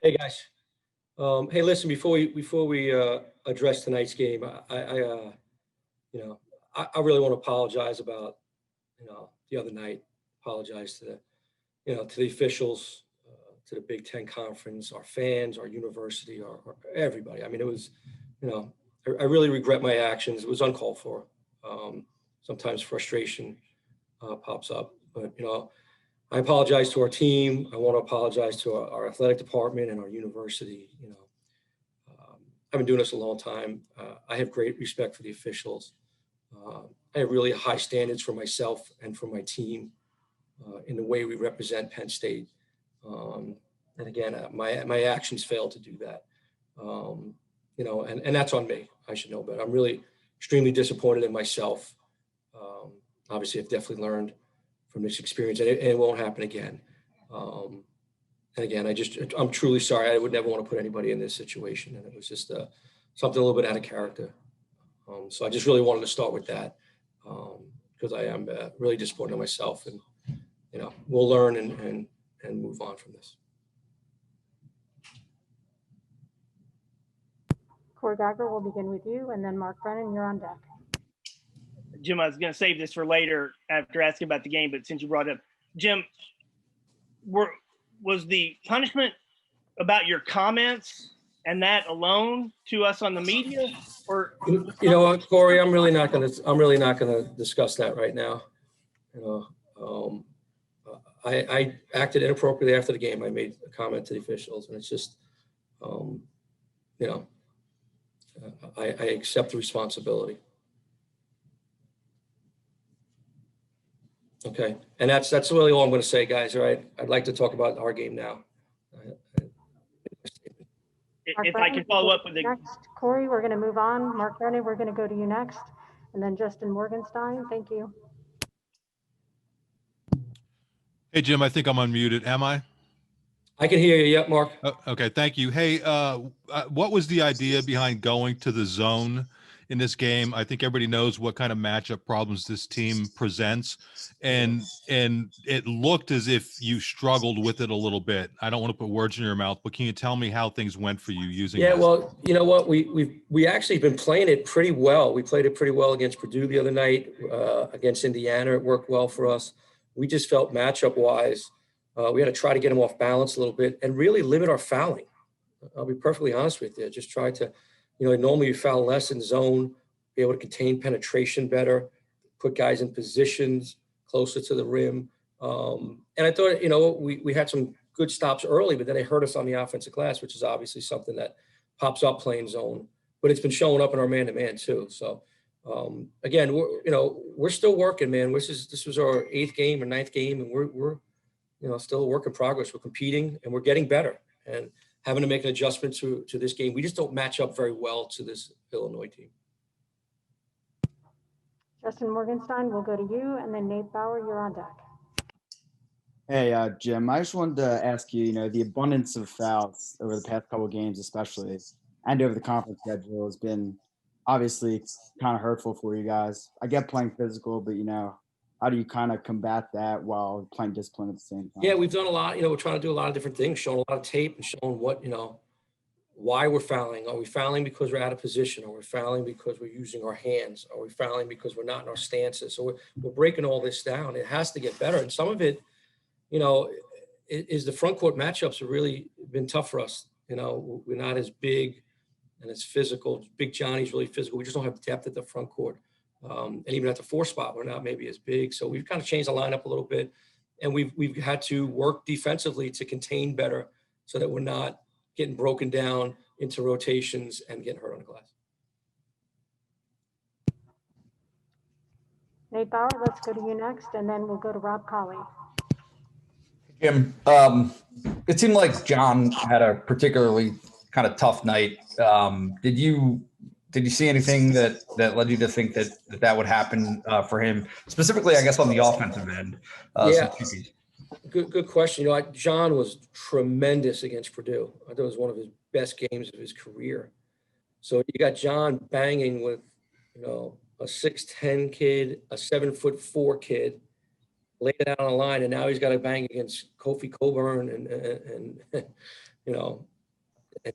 Hey guys. Hey, listen. Before we address tonight's game, you know, I really want to apologize about the other night. Apologize to to the officials, to the Big Ten Conference, our fans, our university, our everybody. I mean, it was, I really regret my actions. It was uncalled for. Sometimes frustration pops up, but I apologize to our team. I want to apologize to our athletic department and our university. I've been doing this a long time. I have great respect for the officials. I have really high standards for myself and for my team in the way we represent Penn State. And again, my actions failed to do that. And that's on me. I should know, but I'm really extremely disappointed in myself. Obviously, I've definitely learned from this experience, and it won't happen again. And again, I'm truly sorry. I would never want to put anybody in this situation, and it was just something a little bit out of character. So I just really wanted to start with that because I am really disappointed in myself, and we'll learn and move on from this. Corey Geiger, we'll begin with you, and then Mark Brennan, you're on deck. Jim, I was going to save this for later after asking about the game, but since you brought it up, Jim, was the punishment about your comments and that alone to us on the media, or what, Corey, I'm really not going to discuss that right now. I acted inappropriately after the game. I made a comment to the officials, and it's just, I accept the responsibility. Okay, and that's really all I'm going to say, guys. All right, I'd like to talk about our game now. If I can follow up with the next, Corey, we're going to move on. Mark Brennan, we're going to go to you next, and then Justin Morgenstein. Thank you. Hey, Jim, I think I'm unmuted. Am I? I can hear you. Yep, Mark. Okay, thank you. Hey, what was the idea behind going to the zone in this game? I think everybody knows what kind of matchup problems this team presents, and it looked as if you struggled with it a little bit. I don't want to put words in your mouth, but can you tell me how things went for you using Yeah, that? well, you know what? We actually been playing it pretty well. We played it pretty well against Purdue the other night, against Indiana. It worked well for us. We just felt matchup-wise, we had to try to get them off balance a little bit and really limit our fouling. I'll be perfectly honest with you. Just try to, normally you foul less in zone, be able to contain penetration better, put guys in positions closer to the rim. And I thought, we had some good stops early, but then they hurt us on the offensive glass, which is obviously something that pops up playing zone. But it's been showing up in our man-to-man too. So again, we're still working, man. This was our 8th game or 9th game, and we're still a work in progress. We're competing and we're getting better and having to make an adjustment to this game. We just don't match up very well to this Illinois team. Justin Morgenstein, we'll go to you, and then Nate Bauer, you're on deck. Hey, Jim, I just wanted to ask you, the abundance of fouls over the past couple of games, especially, and over the conference schedule has been obviously kind of hurtful for you guys. I get playing physical, but, how do you kind of combat that while playing discipline at the same time? Yeah, we've done a lot. We're trying to do a lot of different things, showing a lot of tape and showing what, why we're fouling. Are we fouling because we're out of position? Are we fouling because we're using our hands? Are we fouling because we're not in our stances? So we're breaking all this down. It has to get better. And some of it, is the front court matchups have really been tough for us. We're not as big and as physical. Big Johnny's really physical. We just don't have depth at the front court. And even at the 4 spot, we're not maybe as big. So we've kind of changed the lineup a little bit, and we've had to work defensively to contain better so that we're not getting broken down into rotations and getting hurt on the glass. Nate Bauer, let's go to you next, and then we'll go to Rob Colley. Jim, it seemed like John had a particularly kind of tough night. Did you see anything that led you to think that would happen for him, specifically, I guess, on the offensive end? Yeah, good question. John was tremendous against Purdue. I thought it was one of his best games of his career. So you got John banging with, a 6'10" kid, a 7'4" kid, laid it out on the line, and now he's got to bang against Kofi Coburn and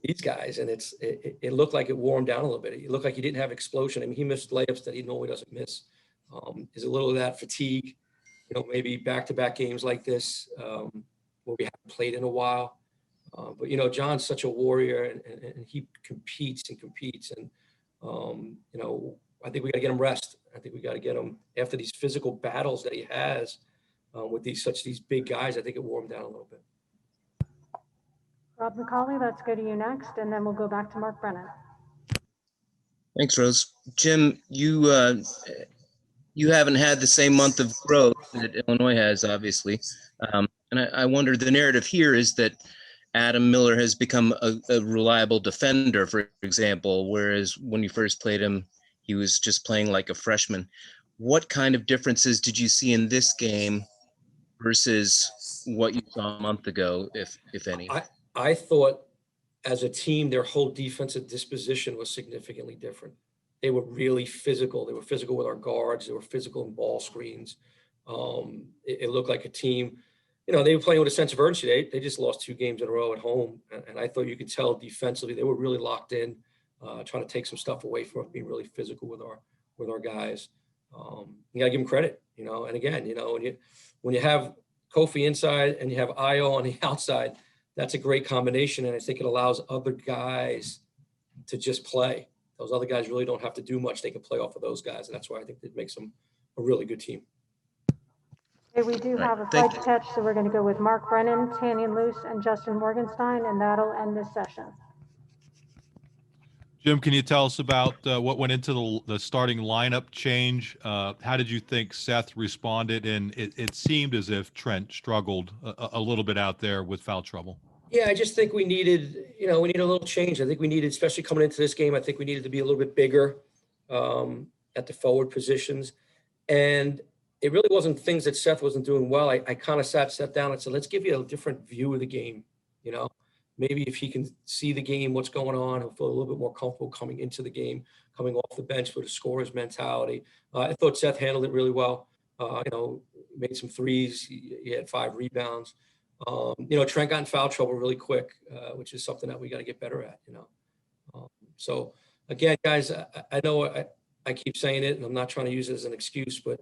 these guys, and it looked like it wore him down a little bit. It looked like he didn't have explosion. I mean, he missed layups that he normally doesn't miss. Is a little of that fatigue, maybe back-to-back games like this where we haven't played in a while. But John's such a warrior, and he competes and competes, and I think we got to get him rest. I think we got to get him after these physical battles that he has with these big guys. I think it wore him down a little bit. Rob McCauley, let's go to you next, and then we'll go back to Mark Brennan. Thanks, Rose. Jim, you haven't had the same month of growth that Illinois has, obviously. And I wonder, the narrative here is that Adam Miller has become a reliable defender, for example, whereas when you first played him, he was just playing like a freshman. What kind of differences did you see in this game versus what you saw a month ago, if any? I thought as a team, their whole defensive disposition was significantly different. They were really physical. They were physical with our guards. They were physical in ball screens. It looked like a team, they were playing with a sense of urgency. They just lost 2 games in a row at home. And I thought you could tell defensively, they were really locked in, trying to take some stuff away from us, being really physical with our guys. You got to give them credit, and again, when you have Kofi inside and you have Ayo on the outside, that's a great combination. And I think it allows other guys to just play. Those other guys really don't have to do much. They can play off of those guys. And that's why I think it makes them a really good team. Okay, we do have a flight to catch, so we're going to go with Mark Brennan, Tanyan Luce, and Justin Morgenstein, and that'll end this session. Jim, can you tell us about what went into the starting lineup change? How did you think Seth responded? And it seemed as if Trent struggled a little bit out there with foul trouble. Yeah, I just think we needed a little change. I think we needed, especially coming into this game, I think we needed to be a little bit bigger at the forward positions. And it really wasn't things that Seth wasn't doing well. I kind of sat down and said, let's give you a different view of the game, Maybe if he can see the game, what's going on, he'll feel a little bit more comfortable coming into the game, coming off the bench with a scorer's mentality. I thought Seth handled it really well. Made some threes. He had 5 rebounds. Trent got in foul trouble really quick, which is something that we got to get better at, So again, guys, I know I keep saying it, and I'm not trying to use it as an excuse, but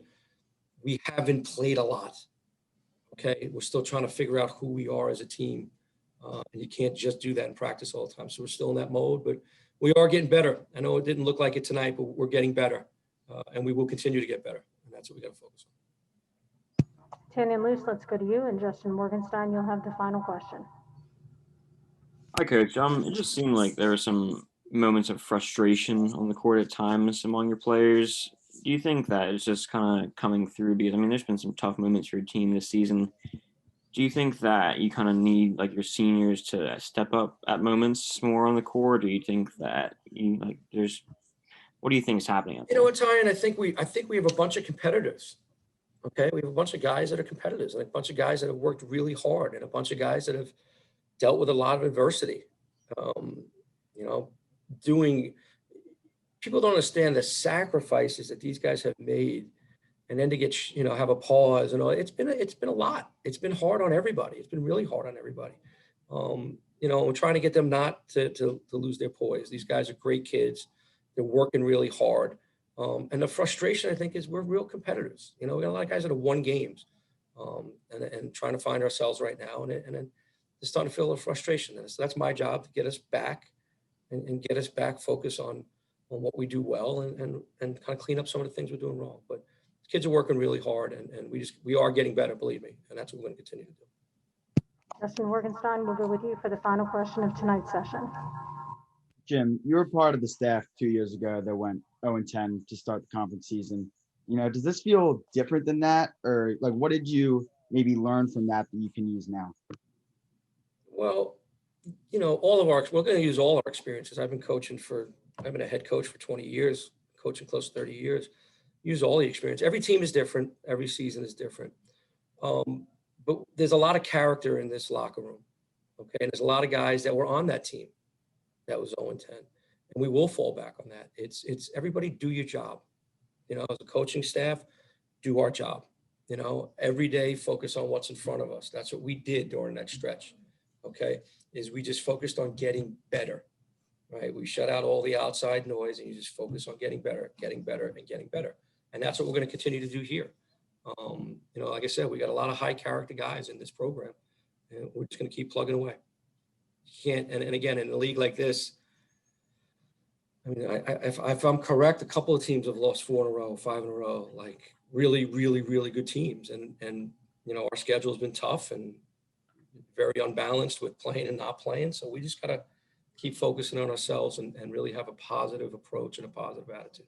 we haven't played a lot. Okay, we're still trying to figure out who we are as a team. And you can't just do that in practice all the time. So we're still in that mode, but we are getting better. I know it didn't look like it tonight, but we're getting better, and we will continue to get better. And that's what we got to focus on. Tanyan Luce, let's go to you, and Justin Morgenstein, you'll have the final question. Hi, Coach. It just seemed like there were some moments of frustration on the court at times among your players. Do you think that it's just kind of coming through? Because, there's been some tough moments for your team this season. Do you think that you kind of need your seniors to step up at moments more on the court? Or do you think that what do you think is happening out there? What, Ryan, I think we have a bunch of competitors. Okay, we have a bunch of guys that are competitors, and a bunch of guys that have worked really hard, and a bunch of guys that have dealt with a lot of adversity. People don't understand the sacrifices that these guys have made. And then to get, have a pause and all, it's been a lot. It's been hard on everybody. It's been really hard on everybody. We're trying to get them not to lose their poise. These guys are great kids. They're working really hard. And the frustration, I think, is we're real competitors. We got a lot of guys that have won games and trying to find ourselves right now. And then just starting to feel a little frustration. And so that's my job, to get us back and get us back focused on what we do well and kind of clean up some of the things we're doing wrong. But kids are working really hard, and we are getting better, believe me, and that's what we're going to continue to do. Justin Morgenstein, we'll go with you for the final question of tonight's session. Jim, you were part of the staff 2 years ago that went 0-10 to start the conference season. Does this feel different than that, or what did you maybe learn from that you can use now? Well, we're going to use all our experiences. I've been a head coach for 20 years, coaching close to 30 years. Use all the experience. Every team is different. Every season is different. But there's a lot of character in this locker room. Okay. And there's a lot of guys that were on that team that was 0-10. And we will fall back on that. It's everybody do your job. As a coaching staff, do our job. Every day focus on what's in front of us. That's what we did during that stretch. okay, is we just focused on getting better, right? We shut out all the outside noise and you just focus on getting better, getting better, and getting better. And that's what we're going to continue to do here. You know, like I said, we got a lot of high character guys in this program, and we're just going to keep plugging away. You can't, and again, in a league like this, I mean, if I'm correct, a couple of teams have lost 4 in a row, 5 in a row, like really, really, really good teams. And you know, our schedule has been tough and very unbalanced with playing and not playing. So we just got to keep focusing on ourselves and really have a positive approach and a positive attitude.